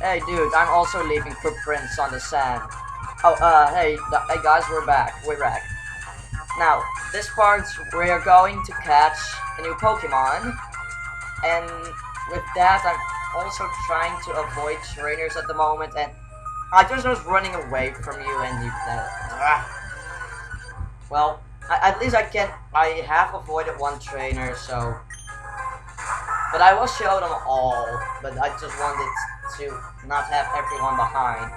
Hey dude, I'm also leaving footprints on the sand. Oh, hey guys, we're back. We're back. Now, this part we are going to catch a new Pokemon, and with that, I'm also trying to avoid trainers at the moment, and I just was running away from you, and you. Well, at least I have avoided one trainer, so. But I will show them all, but I just wanted to not have everyone behind.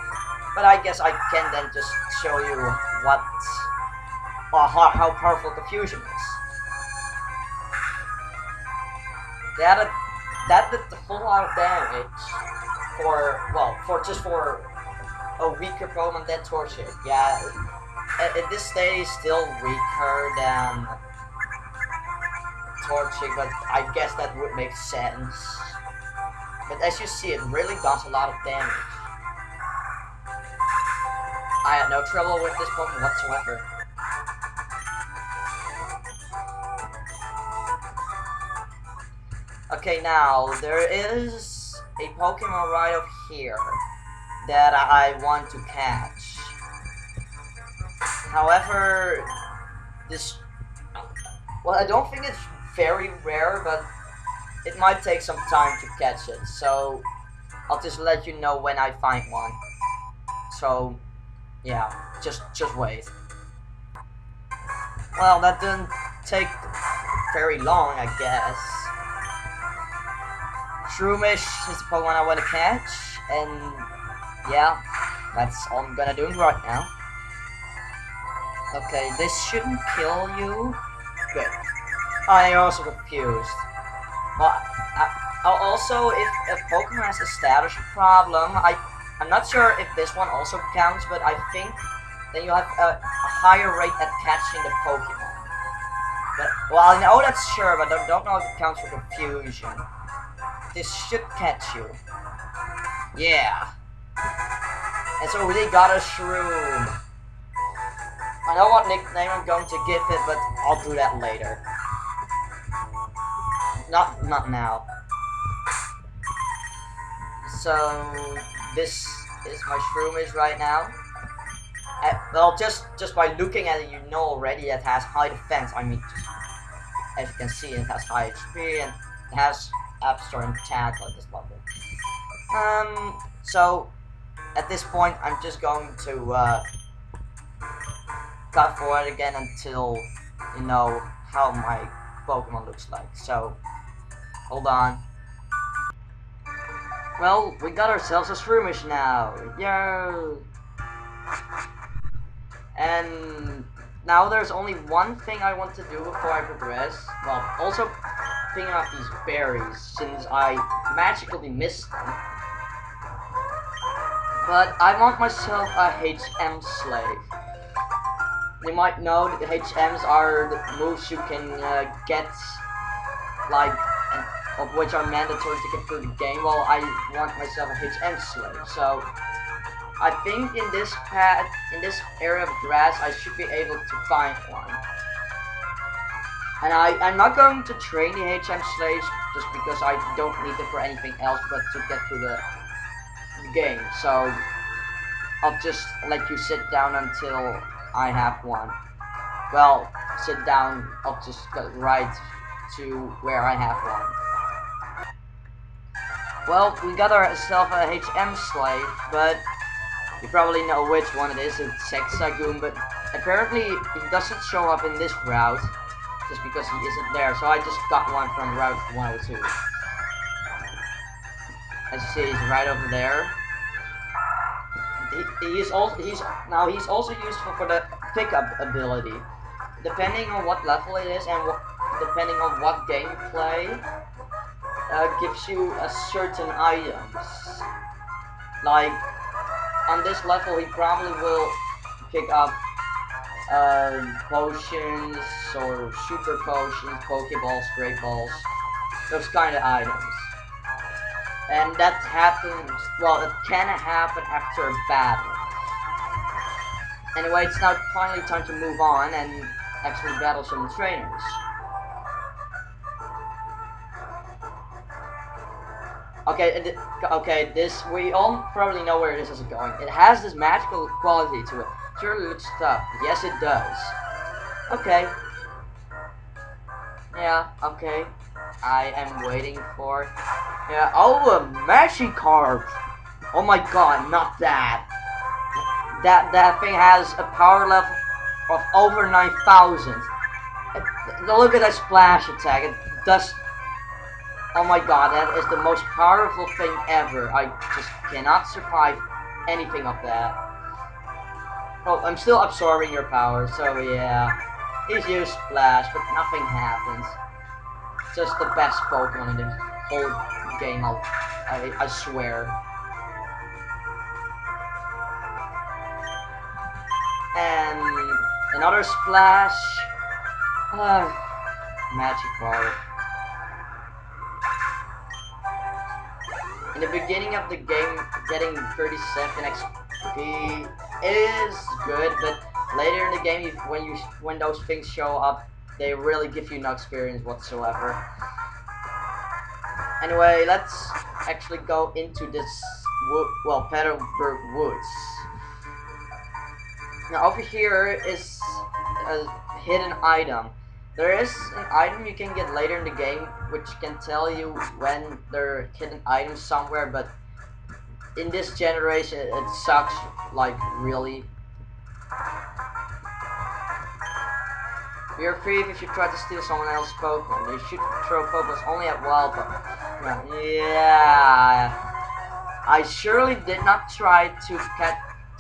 But I guess I can then just show you what, or how powerful Confusion is. That did a whole lot of damage for a weaker Pokemon than Torchic. Yeah, at this stage still weaker than Torchic, but I guess that would make sense. But as you see, it really does a lot of damage. I had no trouble with this Pokemon whatsoever. Okay, now there is a Pokemon right up here that I want to catch. However, well, I don't think it's very rare, but it might take some time to catch it. So I'll just let you know when I find one. So yeah, just wait. Well, that didn't take very long, I guess. Shroomish is the Pokemon I want to catch, and yeah, that's all I'm gonna do right now. Okay, this shouldn't kill you. Good. I'm also confused. Well, also, if a Pokemon has a status problem, I'm not sure if this one also counts, but I think that you have a higher rate at catching the Pokemon. But, well, I know that's sure, but I don't know if it counts for confusion. This should catch you. Yeah. And so they got a Shroom. I know what nickname I'm going to give it, but I'll do that later. Not now. So this is my Shroomish right now. Well, just by looking at it, you know already it has high defense. I mean, as you can see, it has high HP and it has Abstor and Tackle at this level. So at this point, I'm just going to cut forward again until you know how my Pokemon looks like. So hold on. Well, we got ourselves a Shroomish now. Yo! And now there's only one thing I want to do before I progress. Well, also picking up these berries, since I magically missed them. But I want myself a HM Slave. You might know that the HMs are the moves you can get, like, of which are mandatory to get through the game. Well, I want myself a HM Slave, so I think in this area of grass, I should be able to find one. And I'm not going to train the HM Slaves just because I don't need them for anything else but to get through the game. So I'll just let you sit down until I have one. Well, sit down, I'll just go right to where I have one. Well, we got ourselves a HM Slave, but you probably know which one it is. It's Sexagoon, but apparently he doesn't show up in this route just because he isn't there. So I just got one from Route 102. As you see, he's right over there. He's also useful for the pickup ability. Depending on what level it is and depending on what game you play, gives you a certain items. Like on this level, he probably will pick up potions or super potions, Pokeballs, Great Balls, those kind of items. And that happens, well, it can happen after a battle. Anyway, it's now finally time to move on and actually battle some trainers. Okay, this, we all probably know where this is going. It has this magical quality to it. Surely looks tough. Yes, it does. Okay. Yeah, okay. I am waiting for... Yeah, oh, a Magikarp! Oh my god, not that. That thing has a power level of over 9,000. Look at that splash attack. It does... Oh my god, that is the most powerful thing ever. I just cannot survive anything of that. Oh, I'm still absorbing your power, so yeah. He's used Splash, but nothing happens. Just the best Pokemon in the whole game, I swear. And another Splash. Magikarp. In the beginning of the game, getting 37 XP is good, but later in the game, when those things show up, they really give you no experience whatsoever. Anyway, let's actually go into this Petalburg Woods. Now over here is a hidden item. There is an item you can get later in the game which can tell you when there are hidden items somewhere, but in this generation it sucks, like, really. You're a thief if you try to steal someone else's Pokemon. You should throw Pokemon only at wild Pokemon. Yeah. I surely did not try to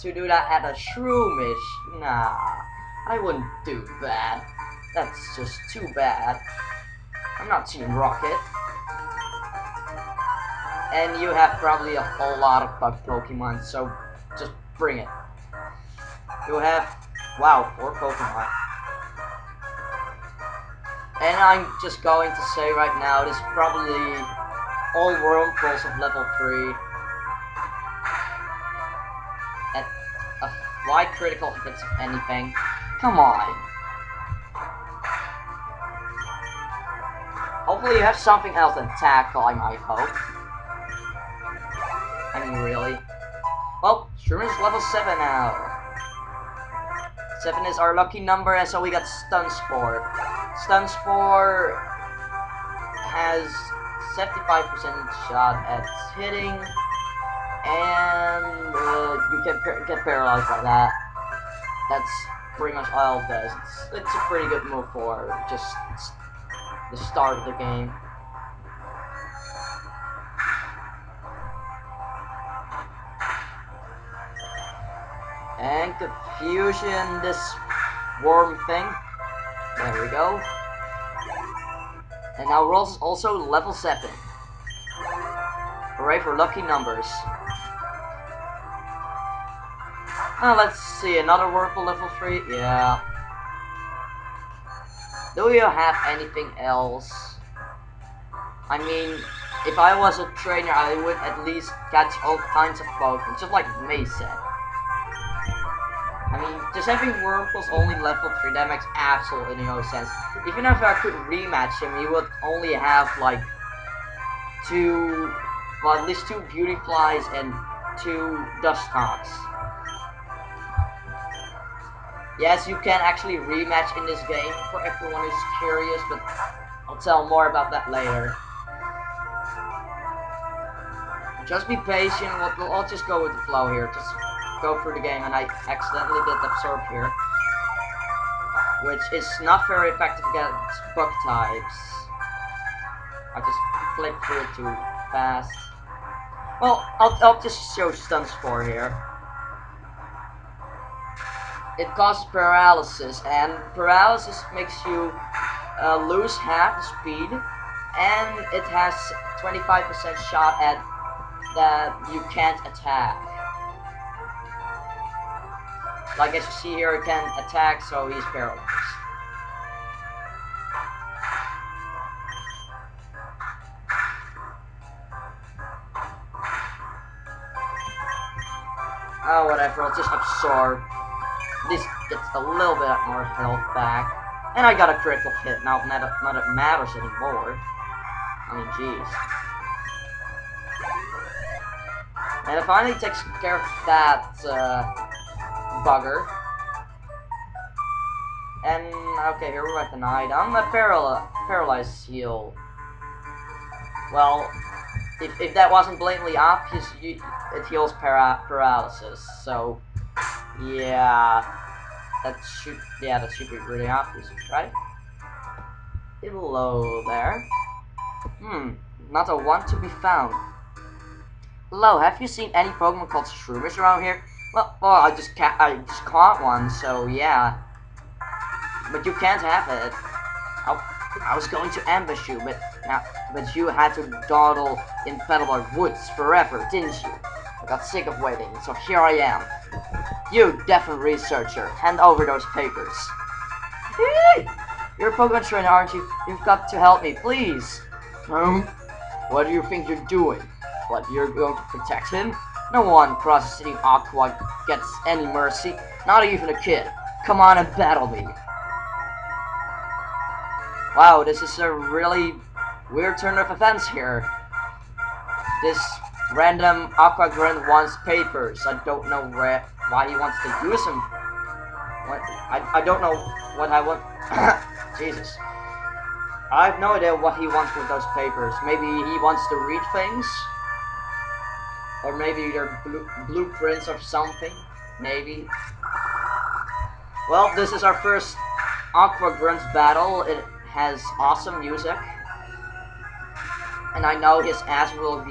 do that at a Shroomish. Nah, I wouldn't do that. That's just too bad. I'm not Team Rocket. And you have probably a whole lot of bug Pokemon, so just bring it. You have, wow, 4 Pokemon. And I'm just going to say right now, this is probably all Whirlpools of level 3. At a wide critical hits of anything. Come on. Hopefully you have something else than Tackle, I might hope. I mean, really. Well, Shroom is level 7 now. 7 is our lucky number, and so we got Stun Spore. Stun Spore has 75% shot at hitting, and you can get paralyzed by that. That's pretty much all it does. It's a pretty good move for just the start of the game. And Confusion, this worm thing. There we go. And now Rolls is also level 7. Hooray for lucky numbers. Let's see, another Whirlpool level 3? Yeah. Do you have anything else? I mean, if I was a trainer, I would at least catch all kinds of Pokemon, just like May said. I mean, just having Whirlpool's only level 3, that makes absolutely no sense. Even if I could rematch him, you would only have like at least 2 Beautyflies and 2 Dustox. Yes, you can actually rematch in this game for everyone who's curious, but I'll tell more about that later. Just be patient, I'll just go with the flow here. Just go through the game, and I accidentally did Absorb here, which is not very effective against bug types. I just clicked through it too fast. Well, I'll just show Stun Spore here. It causes paralysis, and paralysis makes you lose half the speed, and it has 25% shot at that you can't attack. Like as you see here, it can attack, so he's paralyzed. Oh, whatever, I'll just absorb. This gets a little bit more health back. And I got a critical hit, now not it matters anymore. I mean, jeez. And it finally takes care of that bugger. And okay, here we're at the night. I'm a paralyzed seal. Well, if that wasn't blatantly obvious, it heals paralysis. So yeah, that should be really obvious, right? Hello there. Not a one to be found. Hello, have you seen any Pokemon called Shroomish around here? Well, I just caught one, so yeah. But you can't have it. I was going to ambush you, but you had to dawdle in Petalburg Woods forever, didn't you? I got sick of waiting, so here I am. You definite researcher, hand over those papers. You're a Pokemon trainer, aren't you? You've got to help me, please. What do you think you're doing? What, you're going to protect him? No one crosses City Aqua gets any mercy, not even a kid. Come on and battle me. Wow, this is a really weird turn of events here. This random Aqua Grunt wants papers. I don't know why he wants to use them. I don't know what I want. Jesus. I have no idea what he wants with those papers. Maybe he wants to read things? Or maybe they're blueprints or something? Maybe. Well, this is our first Aqua Grunt battle. It has awesome music. And I know his ass will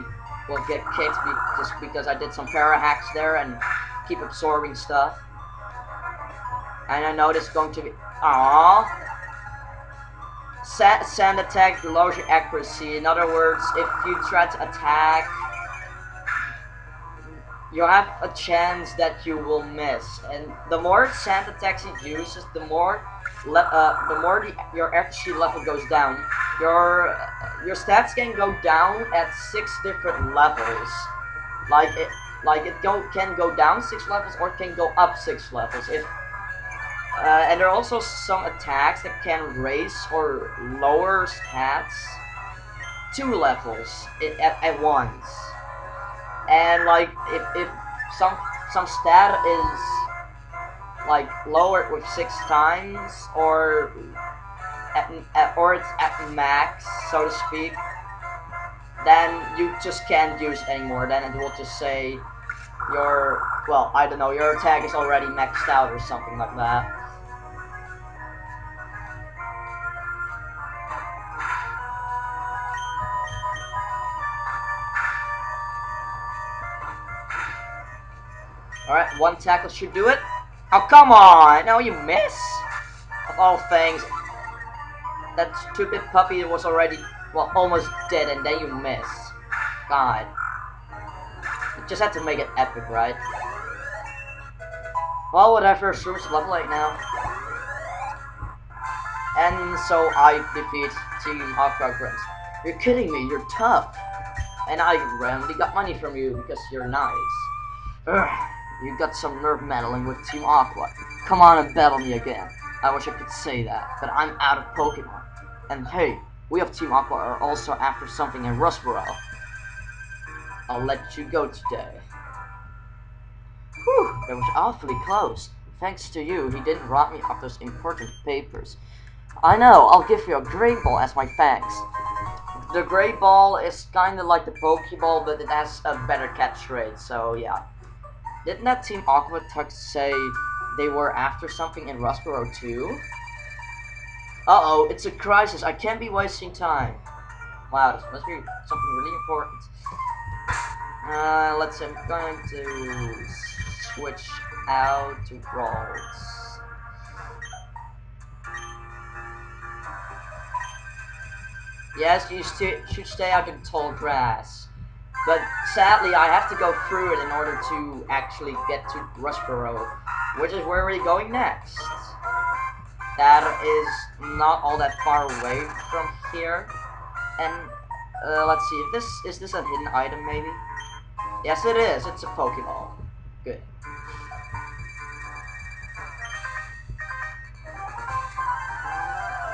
get kicked just because I did some para hacks there and keep absorbing stuff. And I know this is going to be... Aww. Sand attack lowers your accuracy. In other words, if you try to attack, you have a chance that you will miss. And the more sand attacks he uses, the more your accuracy level goes down. Your stats can go down at 6 different levels. It can go down 6 levels or it can go up 6 levels. And there are also some attacks that can raise or lower stats 2 levels at once. And like if some stat is like lowered with 6 times or it's at max, so to speak, then you just can't use it anymore. Then it will just say your attack is already maxed out or something like that. Alright, one tackle should do it. Oh, come on! No, you miss! Of all things. That stupid puppy was already, almost dead, and then you miss. God. You just had to make it epic, right? Well, whatever, Shroom's level 8 now. And so I defeat Team Aqua Grunt. You're kidding me, you're tough. And I randomly got money from you because you're nice. Ugh. You got some nerve meddling with Team Aqua. Come on and battle me again. I wish I could say that, but I'm out of Pokemon. And hey, we of Team Aqua are also after something in Rustboro. I'll let you go today. Whew, that was awfully close. Thanks to you, he didn't rob me of those important papers. I know, I'll give you a Great Ball as my thanks. The Great Ball is kinda like the Pokeball, but it has a better catch rate, so yeah. Didn't that Team Aqua say they were after something in Rustboro too? Uh-oh, it's a crisis. I can't be wasting time. Wow, this must be something really important. Let's see, I'm going to switch out to Brawls. Yes, you should stay out in tall grass. But sadly, I have to go through it in order to actually get to Rustboro, which is where we're going next. That is not all that far away from here. And let's see, is this a hidden item maybe? Yes, it is. It's a Pokeball. Good.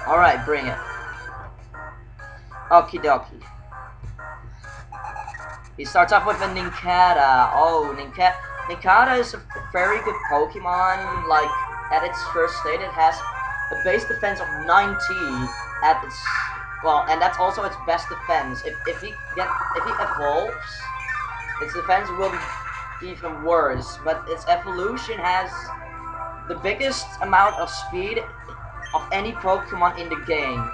Alright, bring it. Okie dokie. He starts off with a Nincada. Oh, Nincada is a very good Pokemon. Like, at its first state, it has a base defense of 90 at its... Well, and that's also its best defense. If he evolves, its defense will be even worse. But its evolution has the biggest amount of speed of any Pokemon in the game,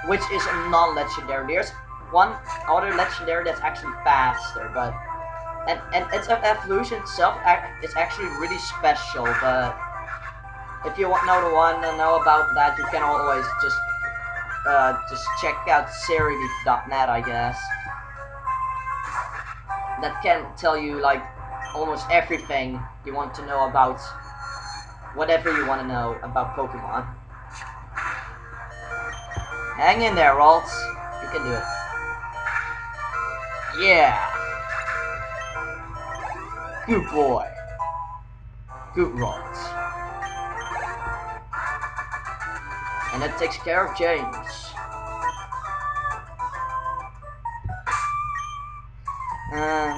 which is a non-legendary. There's one other legendary that's actually faster, but and its evolution itself is actually really special. But if you want to know about that, you can always just check out seribeat.net, I guess. That can tell you like almost everything you want to know about whatever you want to know about Pokemon. Hang in there, Ralts. You can do it. Yeah. Good boy. Good Ralts. And that takes care of James.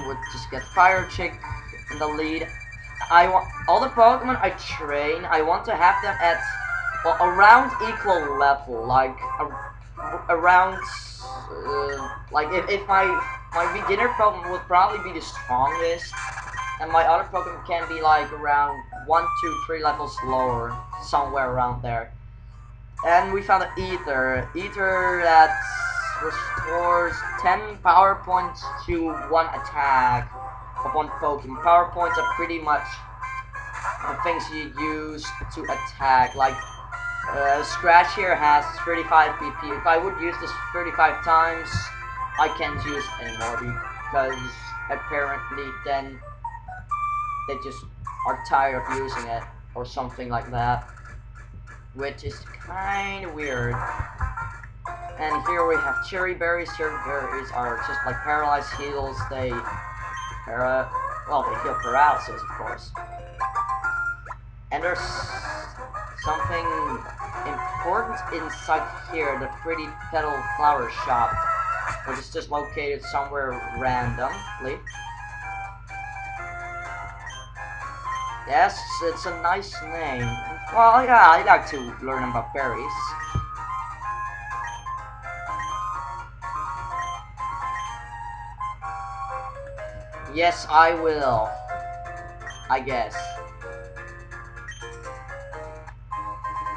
We'll just get Fire Chick in the lead. I want all the Pokemon I train. I want to have them at around equal level, like around like if my beginner Pokemon would probably be the strongest, and my other Pokemon can be like around 1, 2, 3 levels lower, somewhere around there. And we found an Ether that restores 10 power points to 1 attack of 1 Pokemon. Power points are pretty much the things you use to attack. Like Scratch here has 35 BP. If I would use this 35 times, I can't use it anymore because apparently then they just are tired of using it or something like that, which is kind of weird. And here we have Cherry Berries. Cherry Berries are just like paralyzed heals. They heal paralysis, of course. And there's something important inside here, the Pretty Petal Flower Shop, which is just located somewhere randomly. Yes, it's a nice name. Well, yeah, I like to learn about berries. Yes, I will. I guess.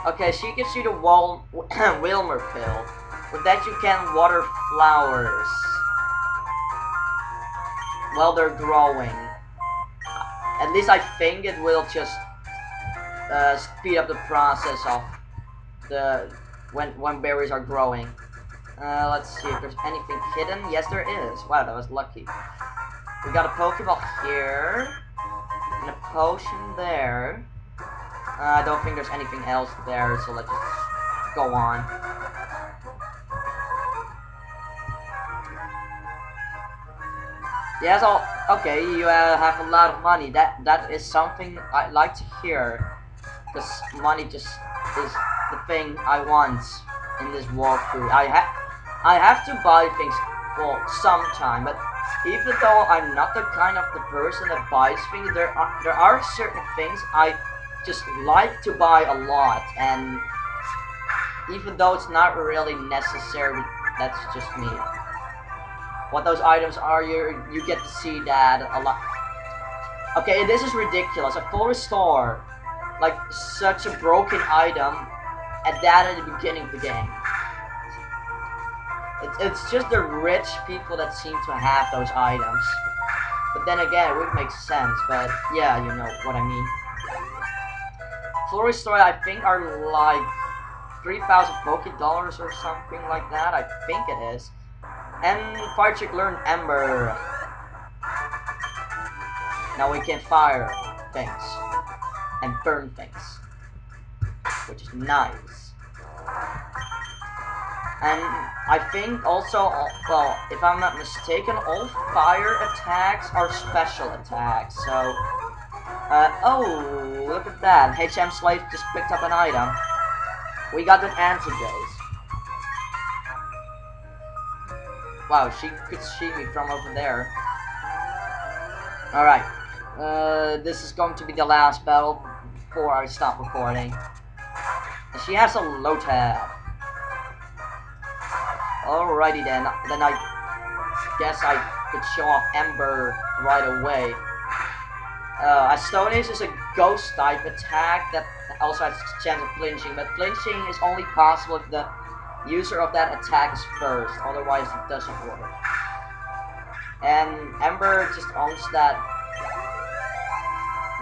Okay, she gives you the Wilmer pill. With that you can water flowers while they're growing. At least I think it will just speed up the process of the when berries are growing. Let's see if there's anything hidden. Yes, there is. Wow, that was lucky. We got a Pokeball here and a potion there. I don't think there's anything else there, so let's just go on. Yes, okay, you have a lot of money. That is something I like to hear, because money just is the thing I want in this walkthrough. I have to buy things for some time, but even though I'm not the kind of the person that buys things, there are certain things I just like to buy a lot, and even though it's not really necessary, that's just me. What those items are, you get to see that a lot. Okay, this is ridiculous. A full restore, like such a broken item, at the beginning of the game. It's just the rich people that seem to have those items. But then again, it would make sense. But yeah, you know what I mean. Full restore, I think, are like 3,000 Poké-dollars or something like that. I think it is. And Fire Chick learned Ember. Now we can fire things and burn things, which is nice. And I think also, well, if I'm not mistaken, all fire attacks are special attacks. So, oh, look at that! HM Slave just picked up an item. We got an antidote. Wow, she could see me from over there. Alright. This is going to be the last battle before I stop recording. And she has a low tab. Alrighty then. Then I guess I could show off Ember right away. Astonish is a ghost type attack that also has a chance of flinching, but flinching is only possible if the user of that attack is first, otherwise it doesn't work. And Ember just owns that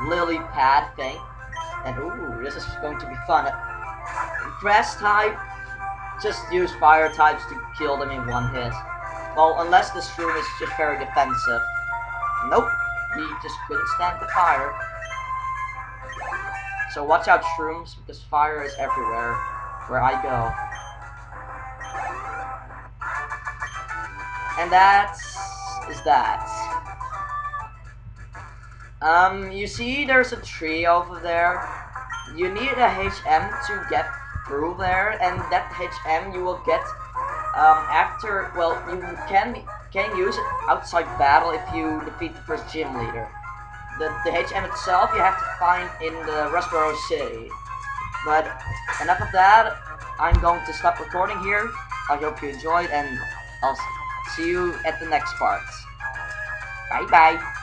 lily pad thing, and ooh, this is going to be fun. Grass type, just use fire types to kill them in one hit. Well, unless the shroom is just very defensive. Nope. He just couldn't stand the fire. So watch out, shrooms, because fire is everywhere where I go. And that is that. You see there's a tree over there. You need a HM to get through there, and that HM you will get after, well, you can use it outside battle if you defeat the first gym leader. The HM itself you have to find in the Rustboro City. But enough of that, I'm going to stop recording here. I hope you enjoyed, and I'll see you at the next part. Bye bye.